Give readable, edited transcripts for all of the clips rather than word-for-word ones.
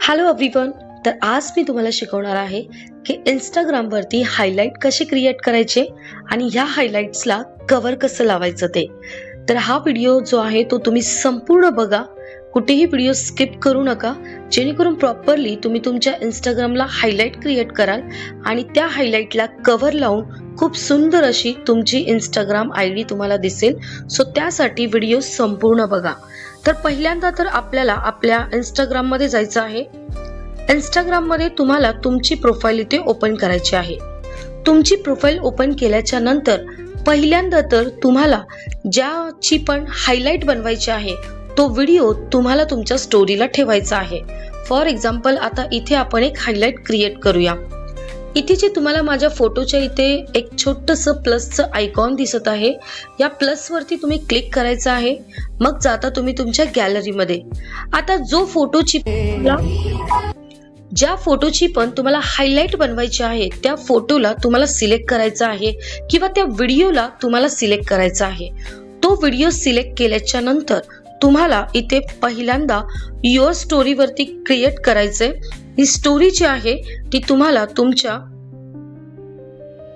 Hello everyone. तर आज मी तुम्हाला शिकवणार आहे की इंस्टाग्रामवरती हायलाइट कसे क्रिएट करायचे आणि ह्या हायलाइट्सला कव्हर कसं लावायचं ते. तर हा व्हिडिओ जो आहे तो तुम्ही संपूर्ण बघा, कुठेही व्हिडिओ स्किप करू नका, जेणेकरून प्रॉपरली तुम्ही तुमच्या इंस्टाग्रामला हायलाइट क्रिएट कराल आणि त्या हायलाइटला कव्हर लावून खूप सुंदर अशी तुमची इंस्टाग्राम आयडी तुम्हाला दिसेल. सो त्यासाठी व्हिडिओ संपूर्ण बघा. तर पहिल्यांदा तर आपल्याला आपल्या इंस्टाग्राम मध्ये जायचं आहे. इंस्टाग्राम मध्ये तुम्हाला तुमची प्रोफाईल इथे ओपन करायची आहे. तुमची प्रोफाईल ओपन केल्याच्या नंतर पहिल्यांदा तर तुम्हाला ज्याची पण हायलाइट बनवायची आहे तो व्हिडिओ तुम्हाला तुमच्या स्टोरीला ठेवायचा आहे. फॉर एक्झाम्पल आता इथे आपण एक हायलाइट क्रिएट करूया. इथे जे तुम्हाला माझ्या फोटोच्या इथे एक छोटंसं प्लसचं आयकॉन दिसत आहे, या प्लस वरती तुम्ही क्लिक करायचं आहे. मग जाता तुम्ही तुमच्या गॅलरीमध्ये. आता ज्या फोटोची पण तुम्हाला हायलाइट बनवायची आहे त्या फोटोला तुम्हाला सिलेक्ट करायचं आहे किंवा त्या व्हिडिओला तुम्हाला सिलेक्ट करायचा आहे. तो व्हिडिओ सिलेक्ट केल्याच्या नंतर तुम्हाला इथे पहिल्यांदा युअर स्टोरी वरती क्रिएट करायचंय. ही स्टोरी जी आहे ती तुम्हाला तुमच्या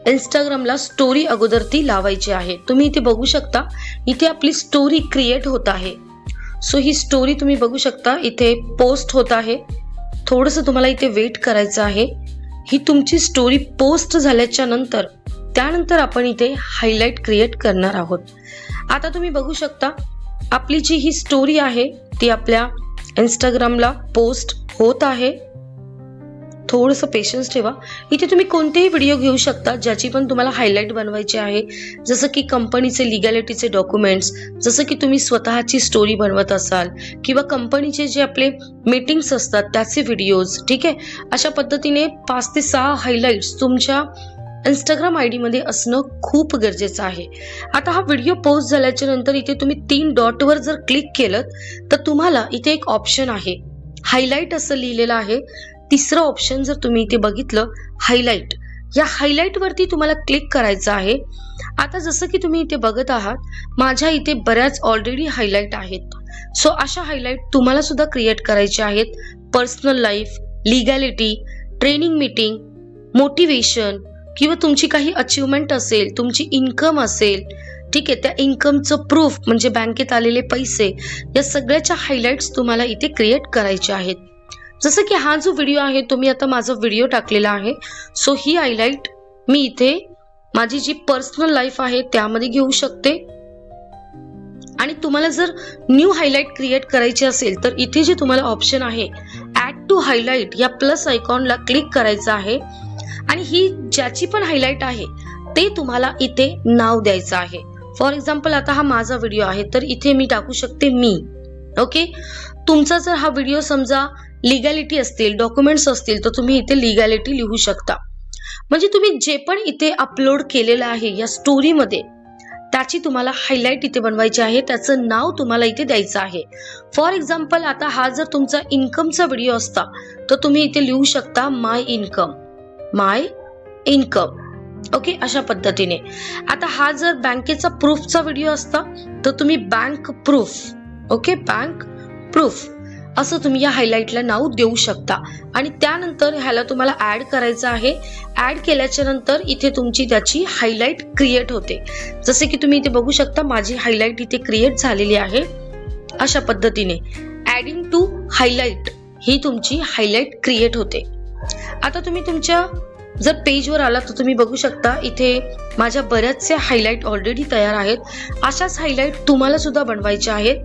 इंस्टाग्रामला स्टोरी अगोदर ती लावायची आहे. तुम्ही इथे बघू शकता, इथे आपली स्टोरी क्रिएट होत आहे. सो ही स्टोरी तुम्ही बघू शकता इथे पोस्ट होत आहे. थोडंसं तुम्हाला इथे वेट करायचं आहे. ही तुमची स्टोरी पोस्ट झाल्याच्या नंतर त्यानंतर आपण इथे हायलाइट क्रिएट करणार आहोत. आता तुम्ही बघू शकता आपली जी ही स्टोरी आहे ती आपल्या इंस्टाग्रामला पोस्ट होत आहे. थोडंसं पेशन्स ठेवा. इथे तुम्ही कोणतेही व्हिडिओ घेऊ शकता ज्याची पण तुम्हाला हायलाइट बनवायची आहे, जसं की कंपनीचे लिगॅलिटीचे डॉक्युमेंट्स, जसं की तुम्ही स्वतःची स्टोरी बनवत असाल किंवा कंपनीचे जे आपले मीटिंग्स असतात त्याचे व्हिडिओज. ठीक आहे, अशा पद्धतीने 5 ते 6 हायलाइट्स तुमच्या इंस्टाग्राम आयडी मध्ये असणं खूप गरजेचं आहे. आता हा व्हिडिओ पोस्ट झाल्याच्या नंतर इथे तुम्ही 3 डॉटवर जर क्लिक केलं तर तुम्हाला इथे एक ऑप्शन आहे हायलाइट असं लिहिलेलं आहे. तिसरं ऑप्शन जर तुम्ही इथे बघितलं हायलाइट, या हायलाइट वरती तुम्हाला क्लिक करायचं आहे. आता जसं की तुम्ही इथे बघत आहात माझ्या इथे बऱ्याच ऑलरेडी हायलाइट आहेत. सो अशा हायलाइट तुम्हाला सुद्धा क्रिएट करायचे आहेत. Personal life, legality, training meeting, motivation किंवा तुमची काही अचीवमेंट असेल, तुमची इन्कम असेल, ठीक आहे, त्या इन्कमचं प्रूफ म्हणजे बँकेत आलेले पैसे, या सगळ्याच्या हायलाइट्स तुम्हाला इथे क्रिएट करायचे आहेत. जसं की हा जो व्हिडिओ आहे तो मी आता माझा व्हिडिओ टाकलेला आहे. सो ही हायलाइट मी इथे माझी जी पर्सनल लाईफ आहे त्यामध्ये घेऊ शकते. आणि तुम्हाला जर न्यू हायलाइट क्रिएट करायची असेल तर इथे जे तुम्हाला ऑप्शन आहे ऍड टू हायलाइट, या प्लस आयकॉनला क्लिक करायचं आहे आणि ही ज्याची पण हायलाइट आहे ते तुम्हाला इथे नाव द्यायचं आहे. फॉर एक्झाम्पल आता हा माझा व्हिडिओ आहे तर इथे मी टाकू शकते मी. ओके, तुमचा जर हा व्हिडिओ समजा लिगॅलिटी असतील, डॉक्युमेंट्स असतील तर तुम्ही इथे लिगॅलिटी लिहू शकता. म्हणजे तुम्ही जे पण इथे अपलोड केलेलं आहे या स्टोरीमध्ये त्याची तुम्हाला हायलाइट इथे बनवायची आहे, त्याचं नाव तुम्हाला इथे द्यायचं आहे. फॉर एक्झाम्पल आता हा जर तुमचा इन्कमचा व्हिडिओ असता तर तुम्ही इथे लिहू शकता माय इन्कम. ओके, अशा पद्धतीने. आता हा जर बँकेचा प्रूफचा व्हिडिओ असता तर तुम्ही bank proof. Okay, bank proof असं तुम्ही या हायलाइटला नाव देऊ शकता. आणि त्यानंतर ह्याला तुम्हाला ऍड करायचं आहे. ऍड केल्याच्या नंतर इथे तुमची त्याची हायलाइट क्रिएट होते. जसे की तुम्ही इथे बघू शकता माझी हायलाइट इथे क्रिएट झालेली आहे. अशा पद्धतीने ऍडिंग टू हायलाइट ही तुमची हायलाइट क्रिएट होते. आता तुम्ही तुमच्या जर पेजवर आला तर तुम्ही बघू शकता इथे माझ्या बऱ्याचशा हायलाइट ऑलरेडी तयार आहेत. अशाच हायलाइट तुम्हाला सुद्धा बनवायच्या आहेत.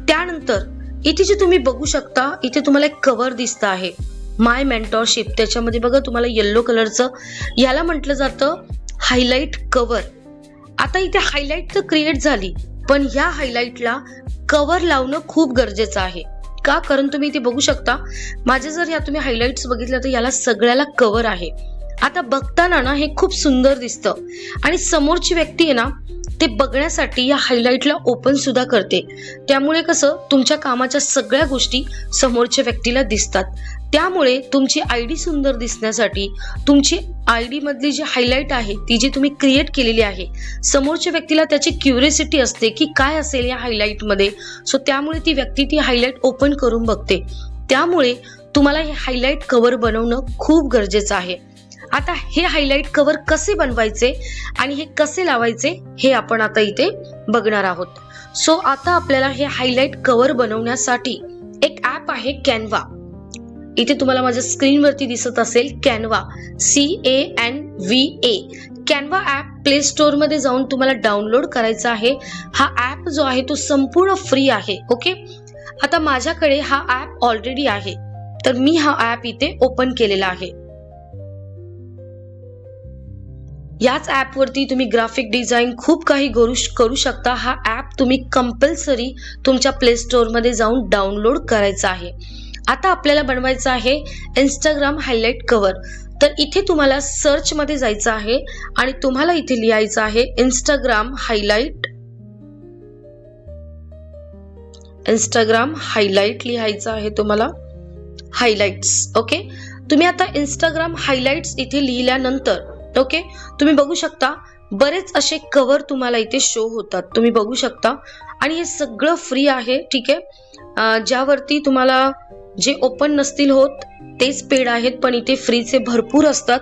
त्यानंतर इथे जे तुम्ही बघू शकता इथे तुम्हाला एक कव्हर दिसतं आहे माय मेंटॉरशिप. त्याच्यामध्ये बघा तुम्हाला येल्लो कलरचं, याला म्हटलं जातं हायलाइट कव्हर. आता इथे हायलाइट तर क्रिएट झाली पण या हायलाइटला कव्हर लावणं खूप गरजेचं आहे. का? कारण तुम्ही इथे बघू शकता माझे जर या तुम्ही हायलाइट्स बघितल्या तर याला सगळ्याला कव्हर आहे. आता बघताना ना हे खूप सुंदर दिसतं आणि समोरची व्यक्ती आहे ना ते बघण्यासाठी या हायलाइटला ओपन सुद्धा करते. त्यामुळे कसं तुमच्या कामाच्या सगळ्या गोष्टी समोरच्या व्यक्तीला दिसतात. त्यामुळे तुमची आयडी सुंदर दिसण्यासाठी तुमची आयडी मधली जी हायलाइट आहे ती जी तुम्ही क्रिएट केलेली आहे, समोरच्या व्यक्तीला त्याची क्युरिओसिटी असते की काय असेल या हायलाइट मध्ये. सो त्यामुळे ती व्यक्ती ती हायलाइट ओपन करून बघते. त्यामुळे तुम्हाला हे हायलाइट कव्हर बनवणं खूप गरजेचं आहे. आता हे हायलाइट कव्हर कसे बनवायचे आणि हे कसे लावायचे हे आपण आता इथे बघणार आहोत. सो आता आपल्याला हे हायलाइट कव्हर बनवण्यासाठी एक ऍप आहे कॅनव्हा. इथे तुम्हाला माझ्या स्क्रीनवरती दिसत असेल Canva, CANVA. Canva app play store मध्ये जाऊन तुम्हाला डाउनलोड करायचा आहे. हा ऍप जो आहे तो संपूर्ण फ्री आहे. ओके, आता माझ्याकडे हा ऍप ऑलरेडी आहे, तर मी हा ऍप इथे ओपन केलेला आहे. याच ऍप वरती तुम्ही ग्राफिक डिझाईन खूप काही करू शकता. हा ऍप तुम्ही कंपल्सरी तुमच्या प्ले स्टोअर मध्ये जाऊन डाउनलोड करायचा आहे. आता आपल्याला बनवायचं आहे इंस्टाग्राम हायलाइट कव्हर. तर इथे तुम्हाला सर्च मध्ये जायचं आहे आणि तुम्हाला इथे लिहायचं आहे इंस्टाग्राम हायलाइट लिहायचं आहे तुम्हाला, हायलाइट्स. ओके, तुम्ही आता इंस्टाग्राम हायलाइट्स इथे लिहिल्यानंतर ओके तुम्ही बघू शकता बरेच असे कव्हर तुम्हाला इथे शो होतात, तुम्ही बघू शकता. आणि हे सगळं फ्री आहे. ठीक आहे, ज्यावरती तुम्हाला जे ओपन नसतील होत तेच पेड आहेत, पण इथे फ्रीचे भरपूर असतात.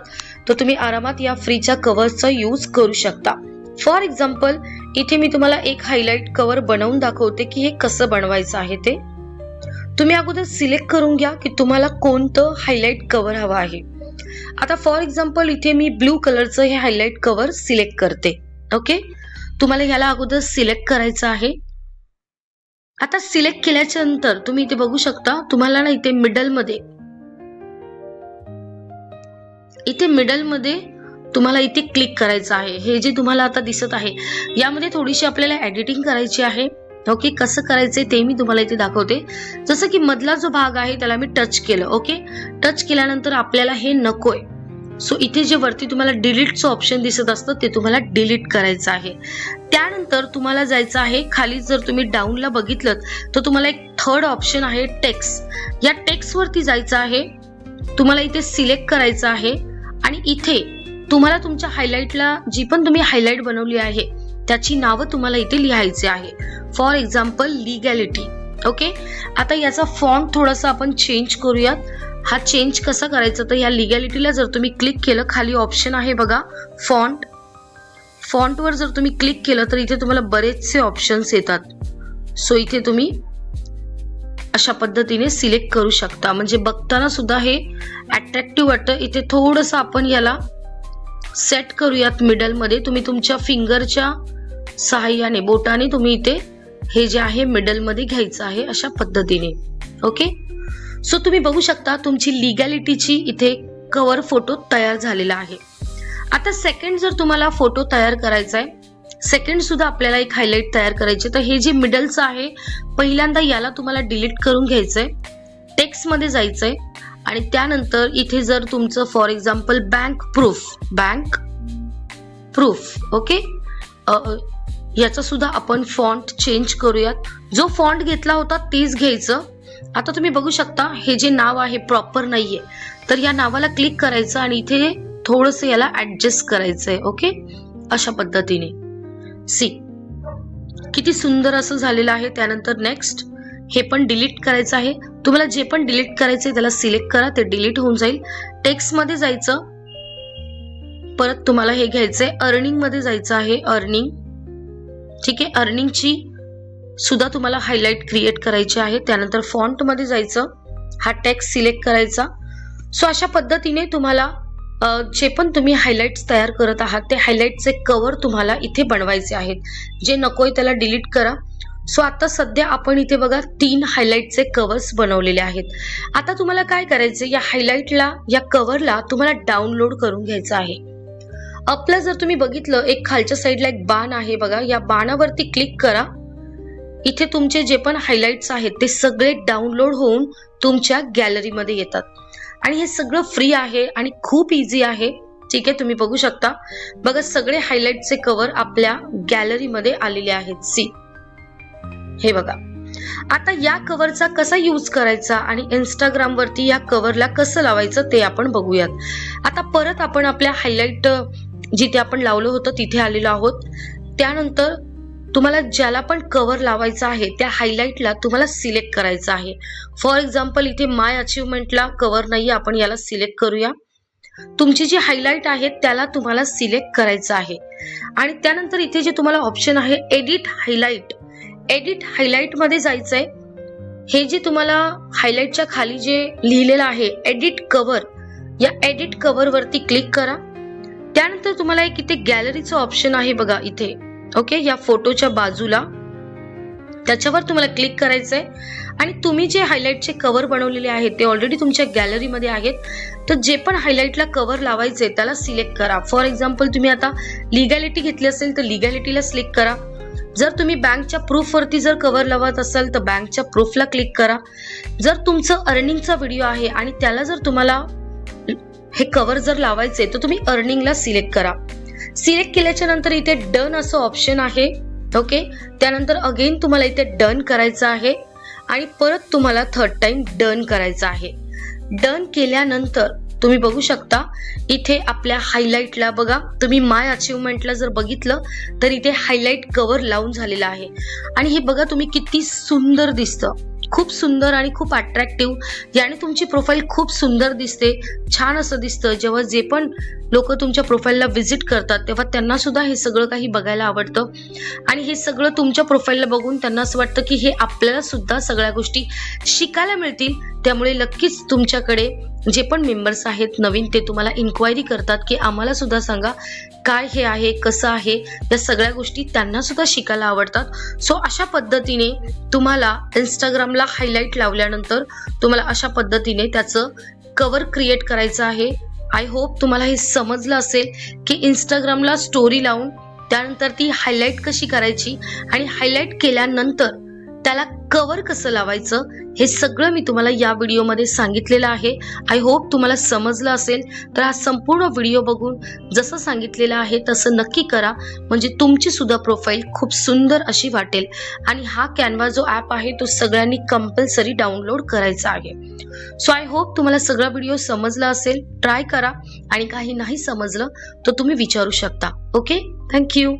तर तुम्ही आरामात या फ्रीच्या कव्हरचा यूज करू शकता. फॉर एक्झाम्पल इथे मी तुम्हाला एक हायलाइट कव्हर बनवून दाखवते की हे कसं बनवायचं आहे. ते तुम्ही अगोदर सिलेक्ट करून घ्या की तुम्हाला कोणतं हायलाइट कव्हर हवं आहे. आता फॉर एक्झाम्पल इथे मी ब्लू कलरचं हे हायलाइट कव्हर सिलेक्ट करते. ओके, तुम्हाला ह्याला अगोदर सिलेक्ट करायचं आहे. आता सिलेक्ट केल्याच्या नंतर तुम्ही इथे बघू शकता तुम्हाला ना इथे मिडल मध्ये तुम्हाला इथे क्लिक करायचं आहे. हे जे तुम्हाला आता दिसत आहे यामध्ये थोडीशी आपल्याला एडिटिंग करायची आहे. ओके, कसं करायचंय ते मी तुम्हाला इथे दाखवते. जसं की मधला जो भाग आहे त्याला मी टच केलं. ओके, टच केल्यानंतर आपल्याला हे नकोय. सो इथे जे वरती तुम्हाला डिलीटचं ऑप्शन दिसत असतं ते तुम्हाला डिलीट करायचं आहे. त्यानंतर तुम्हाला जायचं आहे खाली. जर तुम्ही डाऊनला बघितलं तर तुम्हाला एक थर्ड ऑप्शन आहे टेक्स्ट. या टेक्स्ट वरती जायचं आहे, तुम्हाला इथे सिलेक्ट करायचं आहे आणि इथे तुम्हाला तुमच्या हायलाइटला जी पण तुम्ही हायलाइट बनवली आहे त्याची नावं तुम्हाला इथे लिहायचे आहे. For example लीगॅलिटी. ओके, आता याचा फॉन्ट थोडासा आपण चेंज करूयात. हा चेंज कसा करायचा, तर या लीगॅलिटीला जर तुम्ही क्लिक केलं खाली ऑप्शन आहे बघा फॉन्टवर जर तुम्ही क्लिक केलं तर इथे तुम्हाला बरेचसे ऑप्शन्स येतात. सो इथे तुम्ही अशा पद्धतीने सिलेक्ट करू शकता, म्हणजे बघताना सुद्धा हे अट्रॅक्टिव्ह वाटतं. इथे थोडंसं आपण याला सेट करूयात मिडल मध्ये. तुम्ही तुमच्या फिंगरच्या सहाय्याने बोटाने तुम्ही इथे हे जे आहे मिडल मध्ये घ्यायचं आहे अशा पद्धतीने. ओके, सो तुम्ही बघू शकता तुमची लीगॅलिटीची इथे कव्हर फोटो तयार झालेला आहे. आता सेकंड जर तुम्हाला फोटो तयार करायचा आहे, सेकंड सुद्धा आपल्याला एक हायलाइट तयार करायचे, तर हे जे मिडलचं आहे पहिल्यांदा याला तुम्हाला डिलीट करून घ्यायचंय. टेक्स्ट मध्ये जायचंय आणि त्यानंतर इथे जर तुमचं for example bank proof. Okay, याचा सुद्धा आपण फॉन्ट चेंज करूयात. जो फॉन्ट घेतला होता तेच घ्यायचं. आता तुम्ही बघू शकता हे जे नाव आहे प्रॉपर नाहीये, तर या नावाला क्लिक करायचं आणि इथे थोडंसं याला ऍडजस्ट करायचंय. ओके, अशा पद्धतीने सी किती सुंदर असं झालेलं आहे. त्यानंतर नेक्स्ट हे पण डिलीट करायचं आहे. तुम्हाला जे पण डिलीट करायचंय त्याला सिलेक्ट करा, ते डिलीट होऊन जाईल. टेक्स्ट मध्ये जायचं, परत तुम्हाला हे घ्यायचंय अर्निंग मध्ये जायचं आहे. अर्निंग, ठीक आहे, अर्निंगची सुद्धा तुम्हाला हायलाइट क्रिएट करायची आहे. त्यानंतर फॉन्ट मध्ये जायचं, हा टेक्स्ट सिलेक्ट करायचा. सो अशा पद्धतीने तुम्हाला जे पण तुम्ही हायलाइट्स तयार करत आहात ते हायलाइटचे कव्हर तुम्हाला इथे बनवायचे आहेत. जे नकोय त्याला डिलीट करा. सो आता सध्या आपण इथे बघा 3 हायलाइटचे कव्हर्स बनवलेले आहेत. आता तुम्हाला काय करायचं, या हायलाइटला या कव्हरला तुम्हाला डाउनलोड करून घ्यायचं आहे. आपलं जर तुम्ही बघितलं एक खालच्या साईडला एक बाण आहे बघा, या बाणावरती क्लिक करा. इथे तुमचे जे पण हायलाइट्स आहेत ते सगळे डाउनलोड होऊन तुमच्या गॅलरीमध्ये येतात आणि हे सगळं फ्री आहे आणि खूप इझी आहे. ठीक आहे, तुम्ही बघू शकता बघा सगळे हायलाइटचे कव्हर आपल्या गॅलरीमध्ये आलेले आहेत. सी हे बघा. आता या कव्हरचा कसा यूज करायचा आणि इंस्टाग्राम वरती या कव्हरला कसं लावायचं ते आपण बघूयात. आता परत आपण आपल्या हायलाइट जिथे आपण लावलं होतं तिथे आलेलो आहोत. त्यानंतर तुम्हाला ज्याला पण कव्हर लावायचा आहे त्या हायलाइटला तुम्हाला सिलेक्ट करायचं आहे. फॉर एक्झाम्पल इथे माय अचीवमेंटला कव्हर नाही, आपण याला सिलेक्ट करूया. तुमची जी हायलाइट आहे त्याला तुम्हाला सिलेक्ट करायचं आहे आणि त्यानंतर इथे जे तुम्हाला ऑप्शन आहे एडिट हायलाइट, एडिट हायलाइट मध्ये जायचंय. हे जे तुम्हाला हायलाइटच्या खाली जे लिहिलेलं आहे एडिट कव्हर, या एडिट कव्हर वरती क्लिक करा. त्यानंतर तुम्हाला एक इथे गॅलरीचं ऑप्शन आहे बघा इथे, ओके, या फोटोच्या बाजूला, त्याच्यावर तुम्हाला क्लिक करायचंय आणि तुम्ही जे हायलाइटचे कव्हर बनवलेले आहेत ते ऑलरेडी तुमच्या गॅलरीमध्ये आहेत. तर जे पण हायलाइटला कव्हर लावायचे त्याला सिलेक्ट करा. फॉर एक्झाम्पल तुम्ही आता लिगॅलिटी घेतली असेल तर लिगॅलिटीला सिलेक्ट करा. जर तुम्ही बँकच्या प्रूफ वरती जर कव्हर लावत असाल तर बँकच्या प्रूफला क्लिक करा. जर तुमचं अर्निंगचा व्हिडिओ आहे आणि त्याला जर तुम्हाला हे कव्हर जर लावायचे तर तुम्ही अर्निंगला सिलेक्ट करा. सिलेक्ट केल्याच्या नंतर इथे डन असं ऑप्शन आहे, ओके. त्यानंतर अगेन तुम्हाला इथे डन करायचं आहे आणि परत तुम्हाला थर्ड टाइम डन करायचं आहे. डन केल्यानंतर तुम्ही बघू शकता इथे आपल्या हायलाइटला बघा, तुम्ही माय अचीवमेंटला जर बघितलं तर इथे हायलाइट कव्हर लावून झालेला आहे आणि हे बघा तुम्ही किती सुंदर दिसतं, खूप सुंदर आणि खूप अट्रॅक्टिव्ह. याने तुमची प्रोफाईल खूप सुंदर दिसते, छान असं दिसतं. जेव्हा जे पण लोक तुमच्या प्रोफाईलला व्हिजिट करतात तेव्हा त्यांना सुद्धा हे सगळं काही बघायला आवडतं आणि हे सगळं तुमच्या प्रोफाईलला बघून त्यांना असं वाटतं की हे आपल्याला सुद्धा सगळ्या गोष्टी शिकायला मिळतील. त्यामुळे नक्कीच तुमच्याकडे जे पण मेंबर्स आहेत नवीन ते तुम्हाला इन्क्वायरी करतात की आम्हाला सुद्धा सांगा काय हे आहे, कसं आहे. या सगळ्या गोष्टी त्यांना सुद्धा शिकायला आवडतात. सो अशा पद्धतीने तुम्हाला इंस्टाग्रामला हायलाइट लावल्यानंतर तुम्हाला अशा पद्धतीने त्याचं कव्हर क्रिएट करायचं आहे. आय होप तुम्हाला हे समजलं असेल की इंस्टाग्रामला स्टोरी लावून त्यानंतर ती हायलाइट कशी करायची आणि हायलाइट केल्यानंतर त्याला कव्हर कसं लावायचं हे सगळं मी तुम्हाला या व्हिडिओमध्ये सांगितलेलं आहे. आय होप तुम्हाला समजलं असेल. तर हा संपूर्ण व्हिडिओ बघून जसं सांगितलेलं आहे तसं नक्की करा, म्हणजे तुमची सुद्धा प्रोफाईल खूप सुंदर अशी वाटेल. आणि हा कॅनवा जो ॲप आहे तो सगळ्यांनी कंपल्सरी डाउनलोड करायचा आहे. सो आय होप तुम्हाला सगळा व्हिडिओ समजला असेल. ट्राय करा आणि काही नाही समजलं तर तुम्ही विचारू शकता. Okay, thank you.